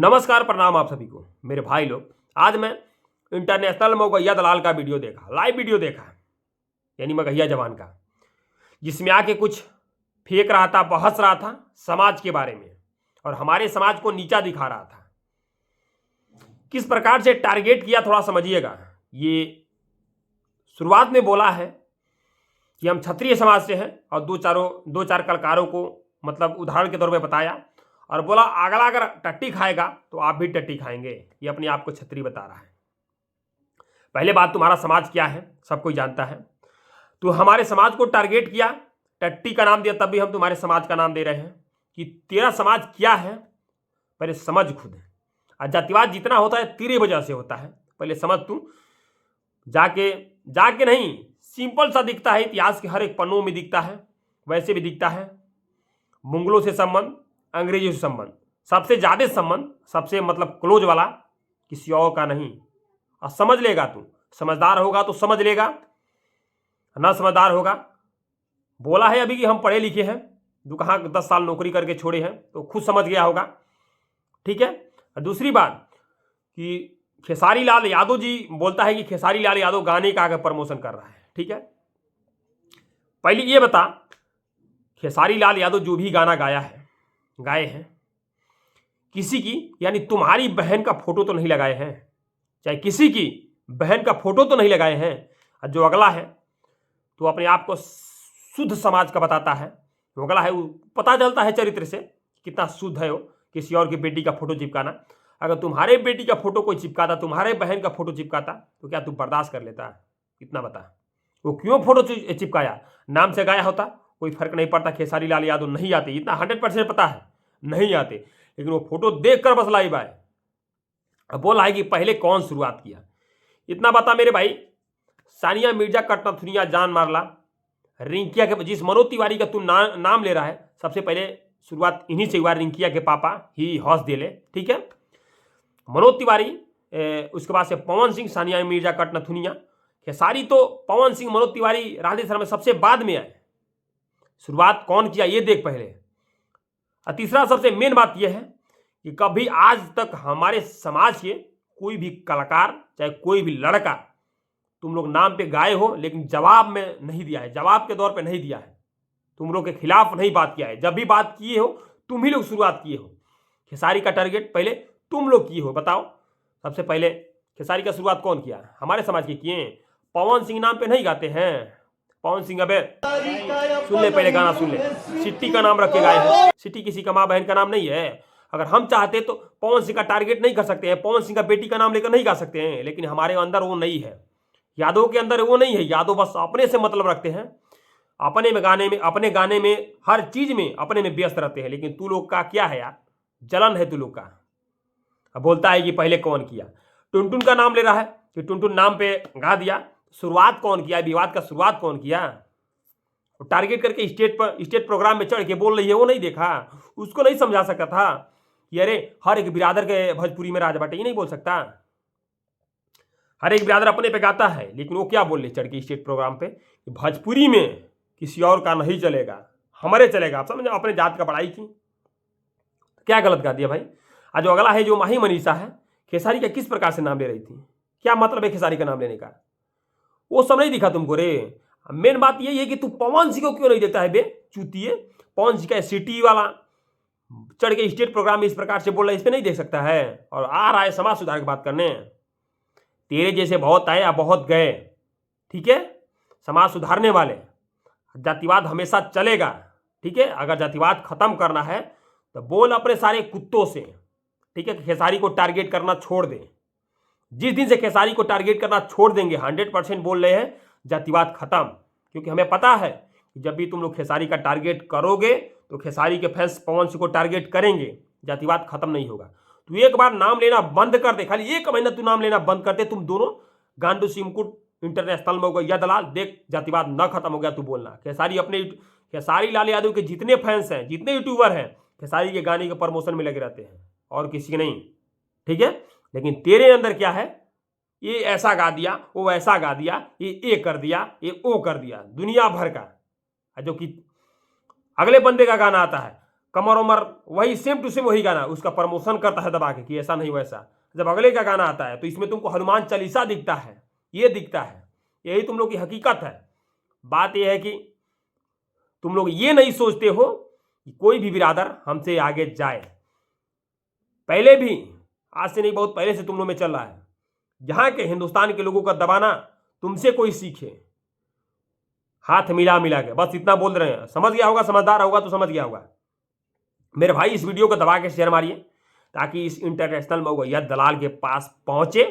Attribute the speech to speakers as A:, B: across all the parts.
A: नमस्कार, प्रणाम आप सभी को मेरे भाई लोग। आज मैं इंटरनेशनल मगहिया दलाल का वीडियो देखा, लाइव वीडियो देखा, यानी मगहिया जवान का, जिसमें आके कुछ फेंक रहा था, बहस रहा था समाज के बारे में और हमारे समाज को नीचा दिखा रहा था। किस प्रकार से टारगेट किया थोड़ा समझिएगा। ये शुरुआत में बोला है कि हम क्षत्रिय समाज से हैं और दो चार कलकारों को मतलब उदाहरण के तौर पे बताया और बोला अगला अगर टट्टी खाएगा तो आप भी टट्टी खाएंगे। ये अपने आप को क्षत्रिय बता रहा है। पहले बात, तुम्हारा समाज क्या है सब कोई जानता है। तो हमारे समाज को टारगेट किया, टट्टी का नाम दिया, तब भी हम तुम्हारे समाज का नाम दे रहे हैं कि तेरा समाज क्या है पहले समझ खुद है। और जातिवाद जितना होता है तेरे वजह से होता है, पहले समझ तू। जाके नहीं, सिंपल सा दिखता है, इतिहास के हर एक पन्नों में दिखता है, वैसे भी दिखता है। मुगलों से संबंध, अंग्रेजों से संबंध, सबसे ज्यादा संबंध, सबसे मतलब क्लोज वाला किसी और का नहीं। और समझ लेगा तू, समझदार होगा तो समझ लेगा, ना समझदार होगा। बोला है अभी कि हम पढ़े लिखे हैं, जो कहाँ 10 साल नौकरी करके छोड़े हैं, तो खुद समझ गया होगा। ठीक है। और दूसरी बात कि खेसारी लाल यादव जी बोलता है कि खेसारी लाल यादव गाने का आगे प्रमोशन कर रहा है। ठीक है, पहले ये बता, खेसारी लाल यादव जो भी गाना गाए हैं, किसी की यानी तुम्हारी बहन का फोटो तो नहीं लगाए हैं, चाहे किसी की बहन का फोटो तो नहीं लगाए हैं। और जो अगला है तो अपने आप को शुद्ध समाज का बताता है, जो अगला है वो पता चलता है चरित्र से कितना शुद्ध है वो। किसी और की बेटी का फोटो चिपकाना, अगर तुम्हारे बेटी का फोटो कोई चिपकाता, तुम्हारे बहन का फोटो चिपकाता, तो क्या तू बर्दाश्त कर लेता? इतना बता, वो क्यों फोटो चिपकाया? नाम से गाया होता कोई फर्क नहीं पड़ता। खेसारी लाल यादव नहीं आते, इतना 100% पता है, नहीं आते, लेकिन वो फोटो देखकर बस लाइव आए। अब बोला है कि पहले कौन शुरुआत किया। इतना बता मेरे भाई, सानिया मिर्जा कटनथुनिया जान मारला, रिंकिया के, जिस मनोज तिवारी का तू नाम ले रहा है, सबसे पहले शुरुआत इन्हीं से हुआ। रिंकिया के पापा ही हौस दिले, ठीक है, मनोज तिवारी, उसके बाद से पवन सिंह, सानिया मिर्जा कटनथुनिया, खेसारी तो पवन सिंह, मनोज तिवारी, राधे शर्मा सबसे बाद में आए। शुरुआत कौन किया ये देख पहले। और तीसरा सबसे मेन बात यह है कि कभी आज तक हमारे समाज के कोई भी कलाकार, चाहे कोई भी लड़का, तुम लोग नाम पे गाए हो लेकिन जवाब में नहीं दिया है, जवाब के दौर पे नहीं दिया है, तुम लोग के खिलाफ नहीं बात किया है। जब भी बात किए हो तुम ही लोग शुरुआत किए हो। खेसारी का टारगेट पहले तुम लोग किए हो। बताओ, सबसे पहले खेसारी का शुरुआत कौन किया? हमारे समाज के किए। पवन सिंह नाम पे नहीं गाते हैं। पवन सिंह, अबे सुन ले, पहले गाना सुन ले। सिट्टी का नाम रख के गाए हैं। सिट्टी किसी का माँ बहन का नाम नहीं है। अगर हम चाहते तो पवन सिंह का टारगेट नहीं कर सकते हैं, पवन सिंह का बेटी का नाम लेकर नहीं गा सकते हैं, लेकिन हमारे अंदर वो नहीं है, यादव के अंदर वो नहीं है। यादव बस अपने से मतलब रखते हैं, अपने में गाने में, अपने गाने में, हर चीज में अपने में व्यस्त रहते हैं। लेकिन तू लोग का क्या है यार, जलन है तू लोग का। अब बोलता है कि पहले कौन किया, टुनटुन का नाम ले रहा है कि टुनटुन नाम पे गा दिया। शुरुआत कौन किया, विवाद का शुरुआत कौन किया? टारगेट करके स्टेट प्रोग्राम में चढ़ के बोल रही है, वो नहीं देखा? उसको नहीं समझा सकता था कि अरे हर एक बिरादर के भोजपुरी में राज बाटे, ये नहीं बोल सकता? हर एक बिरादर अपने पे गाता है, लेकिन वो क्या बोल रही चढ़ के स्टेट प्रोग्राम पे, भोजपुरी में किसी और का नहीं चलेगा, हमारे चलेगा। आप समझे, अपने जात का बड़ाई की। क्या गलत गा दिया भाई? आज जो अगला है, जो माही मनीषा है, खेसारी का किस प्रकार से नाम ले रही थी? क्या मतलब है खेसारी का नाम लेने का? वो सब नहीं दिखा तुमको रे। मेन बात यही है कि तू पवन सिंह को क्यों नहीं देता है बे चूतिए? पवन सिंह का सिटी वाला चढ़ के स्टेट प्रोग्राम में इस प्रकार से बोल रहा है, इस पे नहीं देख सकता है? और आ रहा है समाज सुधार की बात करने। तेरे जैसे बहुत आए या बहुत गए, ठीक है, समाज सुधारने वाले। जातिवाद हमेशा चलेगा, ठीक है। अगर जातिवाद खत्म करना है तो बोल अपने सारे कुत्तों से, ठीक है, खेसारी को टारगेट करना छोड़ दे। जिस दिन से खेसारी को टारगेट करना छोड़ देंगे, 100% बोल रहे हैं, जातिवाद खत्म। क्योंकि हमें पता है कि जब भी तुम लोग खेसारी का टारगेट करोगे तो खेसारी के फैंस पवन सिंह को टारगेट करेंगे, जातिवाद खत्म नहीं होगा। तू एक बार नाम लेना बंद कर दे, खाली 1 महीना तू नाम लेना बंद कर दे, तुम दोनों गांडू सिमकुट इंटरनेशनल में होगा या दलाल, देख जातिवाद न खत्म हो गया तू बोलना। खेसारी लाल यादव के जितने फैंस हैं, जितने यूट्यूबर हैं, खेसारी के गाने के प्रमोशन में लगे रहते हैं, और किसी के नहीं, ठीक है। लेकिन तेरे अंदर क्या है, ये ऐसा गा दिया, वो ऐसा गा दिया, ये कर दिया, ये वो कर दिया, दुनिया भर का। जो कि अगले बंदे का गाना आता है, कमर उमर वही सेम टू सेम वही गाना, उसका प्रमोशन करता है दबा के कि ऐसा नहीं वैसा। जब अगले का गाना आता है तो इसमें तुमको हनुमान चालीसा दिखता है, ये दिखता है। यही तुम लोग की हकीकत है। बात यह है कि तुम लोग ये नहीं सोचते हो कि कोई भी बिरादर हमसे आगे जाए। पहले भी, आज से नहीं बहुत पहले से तुम लोग में चल रहा है, यहाँ के हिंदुस्तान के लोगों का दबाना तुमसे कोई सीखे, हाथ मिला मिला के बस इतना बोल रहे हैं। समझ गया होगा, समझदार होगा तो समझ गया होगा। मेरे भाई इस वीडियो को दबा के शेयर मारिए ताकि इस इंटरनेशनल मऊगैया दलाल के पास पहुंचे,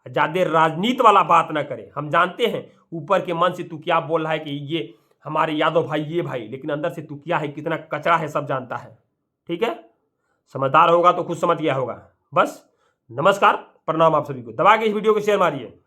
A: ज्यादा राजनीति वाला बात ना करे। हम जानते हैं ऊपर के मन से तू क्या बोल रहा है कि ये हमारे यादव भाई ये भाई, लेकिन अंदर से तू क्या है, कितना कचरा है, सब जानता है। ठीक है, समझदार होगा तो खुद समझ गया होगा। बस नमस्कार, प्रणाम आप सभी को। दबा के इस वीडियो को शेयर मारिए।